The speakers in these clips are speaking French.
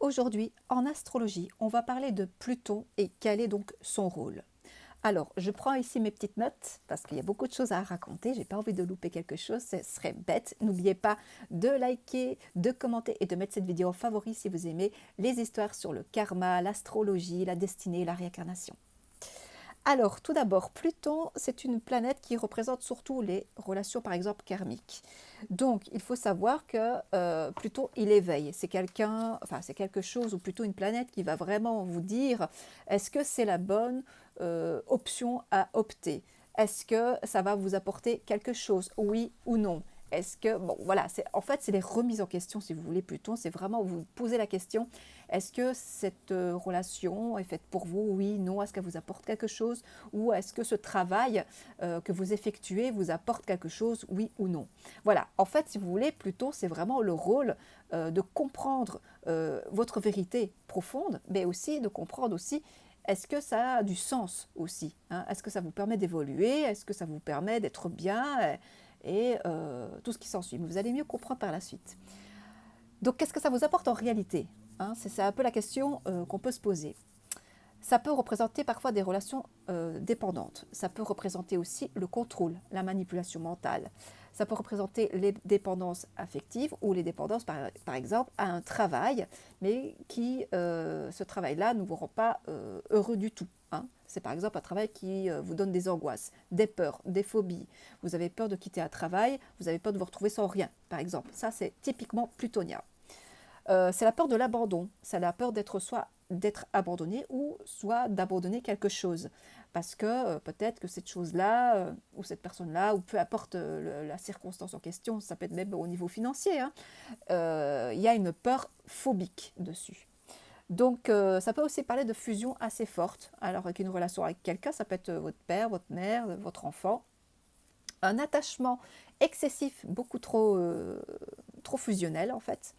Aujourd'hui, en astrologie, on va parler de Pluton et quel est donc son rôle. Alors, je prends ici mes petites notes parce qu'il y a beaucoup de choses à raconter. J'ai pas envie de louper quelque chose, ce serait bête. N'oubliez pas de liker, de commenter et de mettre cette vidéo en favori si vous aimez les histoires sur le karma, l'astrologie, la destinée et la réincarnation. Alors, tout d'abord, Pluton, c'est une planète qui représente surtout les relations, par exemple, karmiques. Donc, il faut savoir que Pluton, il éveille. C'est quelqu'un, enfin, c'est quelque chose, ou plutôt une planète qui va vraiment vous dire est-ce que c'est la bonne option à opter? Est-ce que ça va vous apporter quelque chose? Oui ou non? Est-ce que, bon, voilà, en fait, c'est les remises en question, si vous voulez, Pluton, c'est vraiment vous poser la question, est-ce que cette relation est faite pour vous? Oui, non, est-ce qu'elle vous apporte quelque chose? Ou est-ce que ce travail que vous effectuez vous apporte quelque chose? Oui ou non? Voilà, en fait, si vous voulez, Pluton, c'est vraiment le rôle de comprendre votre vérité profonde, mais aussi de comprendre aussi est-ce que ça a du sens aussi, hein? Est-ce que ça vous permet d'évoluer? Est-ce que ça vous permet d'être bien? Et tout ce qui s'ensuit. Mais vous allez mieux comprendre par la suite. Donc, qu'est-ce que ça vous apporte en réalité, hein? C'est un peu la question qu'on peut se poser. Ça peut représenter parfois des relations dépendantes. Ça peut représenter aussi le contrôle, la manipulation mentale. Ça peut représenter les dépendances affectives ou les dépendances, par exemple, à un travail, mais qui, ce travail-là, ne vous rend pas heureux du tout, hein. C'est par exemple un travail qui vous donne des angoisses, des peurs, des phobies. Vous avez peur de quitter un travail, vous avez peur de vous retrouver sans rien, par exemple. Ça, c'est typiquement plutonien. C'est la peur de l'abandon, c'est la peur d'être abandonné ou soit d'abandonner quelque chose. Parce que peut-être que cette chose-là, ou cette personne-là, ou peu importe la circonstance en question, ça peut être même au niveau financier, hein, il y a une peur phobique dessus. Donc ça peut aussi parler de fusion assez forte. Alors avec une relation avec quelqu'un, ça peut être votre père, votre mère, votre enfant. Un attachement excessif, beaucoup trop fusionnel en fait.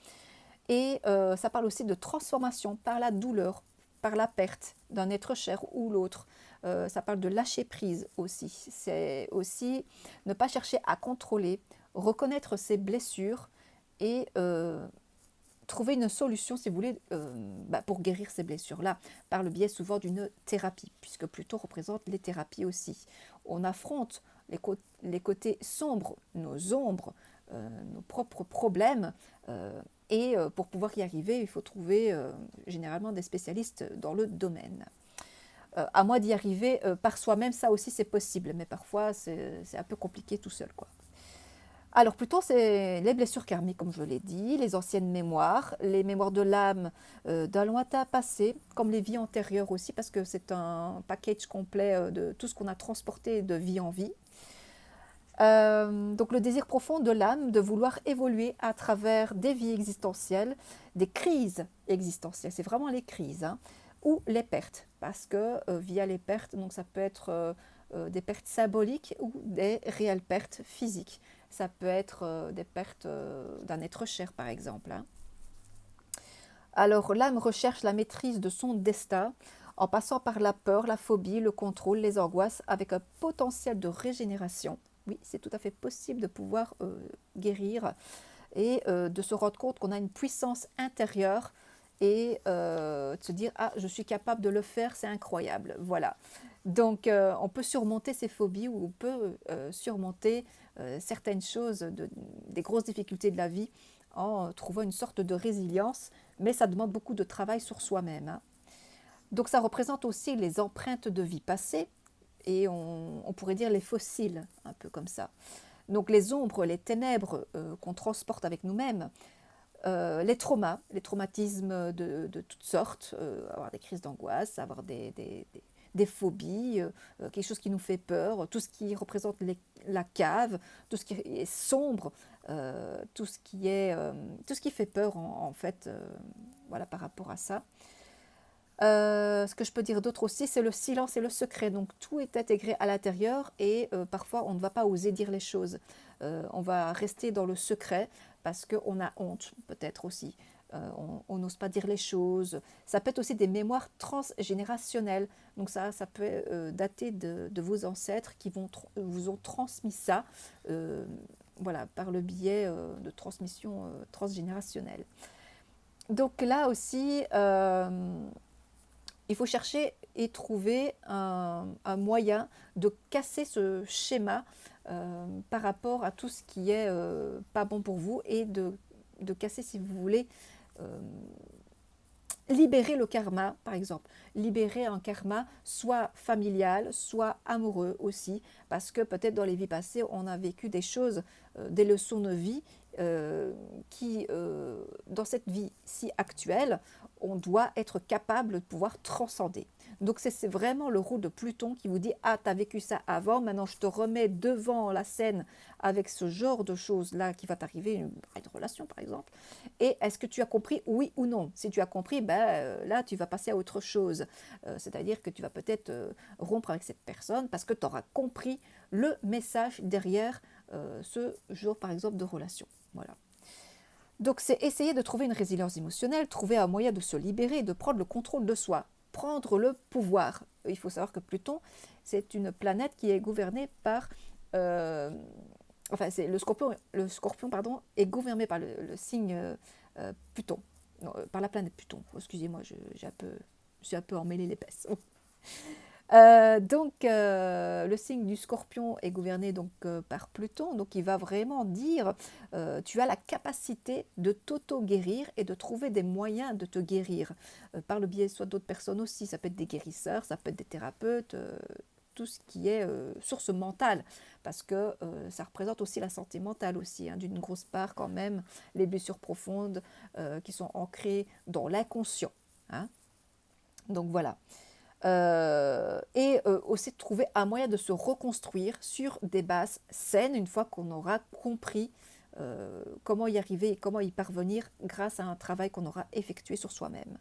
Et ça parle aussi de transformation par la douleur, par la perte d'un être cher ou l'autre. Ça parle de lâcher prise aussi. C'est aussi ne pas chercher à contrôler, reconnaître ses blessures et trouver une solution, si vous voulez, pour guérir ces blessures-là, par le biais souvent d'une thérapie, puisque Pluton représente les thérapies aussi. On affronte les côtés sombres, nos ombres, nos propres problèmes, et pour pouvoir y arriver, il faut trouver généralement des spécialistes dans le domaine. À moi d'y arriver par soi-même, ça aussi c'est possible, mais parfois c'est un peu compliqué tout seul, quoi. Alors plutôt, c'est les blessures karmiques, comme je l'ai dit, les anciennes mémoires, les mémoires de l'âme d'un lointain passé, comme les vies antérieures aussi, parce que c'est un package complet de tout ce qu'on a transporté de vie en vie. Donc le désir profond de l'âme de vouloir évoluer à travers des vies existentielles, des crises existentielles, c'est vraiment les crises, hein, ou les pertes, parce que via les pertes, donc ça peut être des pertes symboliques ou des réelles pertes physiques. Ça peut être des pertes d'un être cher, par exemple, hein. Alors l'âme recherche la maîtrise de son destin en passant par la peur, la phobie, le contrôle, les angoisses, avec un potentiel de régénération. Oui, c'est tout à fait possible de pouvoir guérir et de se rendre compte qu'on a une puissance intérieure et de se dire ah je suis capable de le faire, c'est incroyable, voilà. Donc on peut surmonter ces phobies ou on peut surmonter certaines choses, des grosses difficultés de la vie en trouvant une sorte de résilience, mais ça demande beaucoup de travail sur soi-même, hein. Donc ça représente aussi les empreintes de vie passée et on pourrait dire les fossiles, un peu comme ça. Donc les ombres, les ténèbres qu'on transporte avec nous-mêmes, les traumas, les traumatismes de toutes sortes, avoir des crises d'angoisse, avoir des phobies, quelque chose qui nous fait peur, tout ce qui représente la cave, tout ce qui est sombre, tout ce qui fait peur en fait, voilà par rapport à ça. Ce que je peux dire d'autre aussi, c'est le silence et le secret. Donc tout est intégré à l'intérieur et parfois on ne va pas oser dire les choses. On va rester dans le secret parce qu'on a honte peut-être aussi. On n'ose pas dire les choses. Ça peut être aussi des mémoires transgénérationnelles. Donc ça peut dater de vos ancêtres qui vous ont transmis ça, voilà, par le biais de transmission transgénérationnelle. Donc là aussi, il faut chercher et trouver un moyen de casser ce schéma par rapport à tout ce qui est pas bon pour vous et de casser, si vous voulez, euh, libérer le karma, par exemple. Libérer un karma soit familial, soit amoureux aussi, parce que peut-être dans les vies passées, on a vécu des choses, des leçons de vie qui, dans cette vie-ci actuelle, on doit être capable de pouvoir transcender. Donc c'est vraiment le rôle de Pluton qui vous dit: ah, tu as vécu ça avant, maintenant je te remets devant la scène avec ce genre de choses-là qui va t'arriver, une relation par exemple. Et est-ce que tu as compris, oui ou non? Si tu as compris, là tu vas passer à autre chose. C'est-à-dire que tu vas peut-être rompre avec cette personne parce que tu auras compris le message derrière ce genre par exemple de relation. Voilà. Donc c'est essayer de trouver une résilience émotionnelle, trouver un moyen de se libérer, de prendre le contrôle de soi, prendre le pouvoir. Il faut savoir que Pluton, c'est une planète qui est gouvernée par... enfin, c'est le scorpion pardon, est gouverné par le signe Pluton, non, par la planète Pluton. Excusez-moi, je suis un peu emmêlée l'épaisse. Le signe du Scorpion est gouverné donc par Pluton, donc il va vraiment dire tu as la capacité de t'auto-guérir et de trouver des moyens de te guérir par le biais soit d'autres personnes aussi, ça peut être des guérisseurs, ça peut être des thérapeutes, tout ce qui est source mentale, parce que ça représente aussi la santé mentale aussi, hein, d'une grosse part quand même, les blessures profondes qui sont ancrées dans l'inconscient. Hein. Donc voilà. Aussi de trouver un moyen de se reconstruire sur des bases saines une fois qu'on aura compris comment y arriver et comment y parvenir grâce à un travail qu'on aura effectué sur soi-même.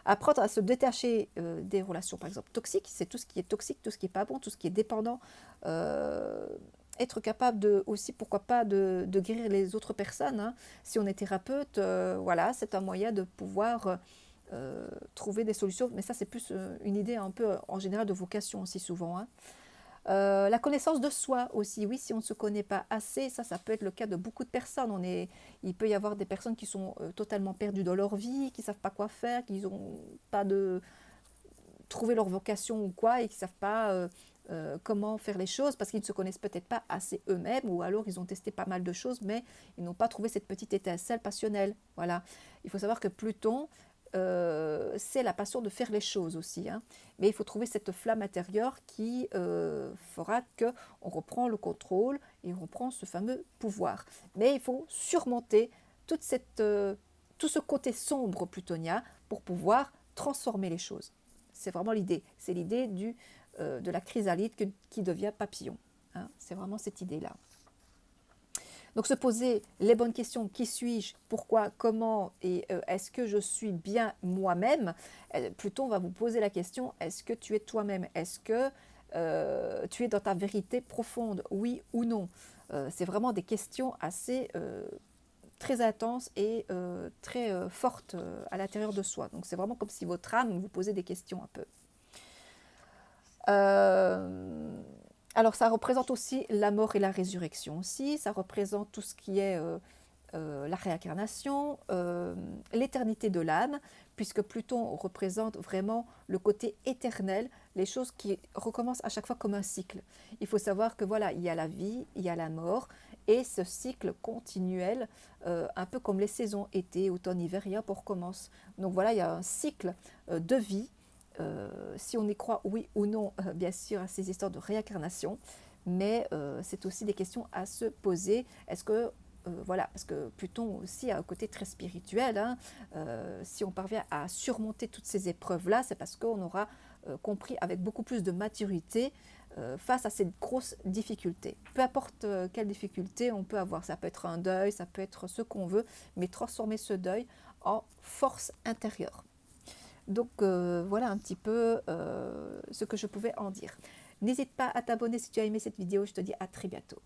Apprendre à se détacher des relations, par exemple, toxiques, c'est tout ce qui est toxique, tout ce qui n'est pas bon, tout ce qui est dépendant. Être capable aussi, pourquoi pas, de guérir les autres personnes. Hein. Si on est thérapeute, voilà, c'est un moyen de pouvoir trouver des solutions. Mais ça, c'est plus une idée un peu en général de vocation aussi souvent. Hein. La connaissance de soi aussi, oui, si on ne se connaît pas assez, ça peut être le cas de beaucoup de personnes. Il peut y avoir des personnes qui sont totalement perdues dans leur vie, qui ne savent pas quoi faire, qui n'ont pas de trouver leur vocation ou quoi, et qui ne savent pas comment faire les choses parce qu'ils ne se connaissent peut-être pas assez eux-mêmes, ou alors ils ont testé pas mal de choses, mais ils n'ont pas trouvé cette petite étincelle passionnelle. Voilà. Il faut savoir que Pluton, c'est la passion de faire les choses aussi. Hein. Mais il faut trouver cette flamme intérieure qui fera qu'on reprend le contrôle et on reprend ce fameux pouvoir. Mais il faut surmonter tout ce côté sombre plutonien pour pouvoir transformer les choses. C'est vraiment l'idée. C'est l'idée de la chrysalide qui devient papillon. Hein. C'est vraiment cette idée-là. Donc se poser les bonnes questions, qui suis-je, pourquoi, comment et est-ce que je suis bien moi-même. Pluton va vous poser la question, est-ce que tu es toi-même, est-ce que tu es dans ta vérité profonde, oui ou non. C'est vraiment des questions assez très intenses et très fortes à l'intérieur de soi. Donc c'est vraiment comme si votre âme vous posait des questions un peu. Alors ça représente aussi la mort et la résurrection aussi, ça représente tout ce qui est la réincarnation, l'éternité de l'âme, puisque Pluton représente vraiment le côté éternel, les choses qui recommencent à chaque fois comme un cycle. Il faut savoir que voilà, il y a la vie, il y a la mort, et ce cycle continuel, un peu comme les saisons été, automne, hiver, rien pour recommence. Donc voilà, il y a un cycle de vie. Si on y croit oui ou non, bien sûr, à ces histoires de réincarnation, mais c'est aussi des questions à se poser. Est-ce que voilà, parce que Pluton aussi a un côté très spirituel. Hein. Si on parvient à surmonter toutes ces épreuves-là, c'est parce qu'on aura compris avec beaucoup plus de maturité face à ces grosses difficultés. Peu importe quelle difficulté on peut avoir, ça peut être un deuil, ça peut être ce qu'on veut, mais transformer ce deuil en force intérieure. Donc voilà un petit peu ce que je pouvais en dire. N'hésite pas à t'abonner si tu as aimé cette vidéo, je te dis à très bientôt.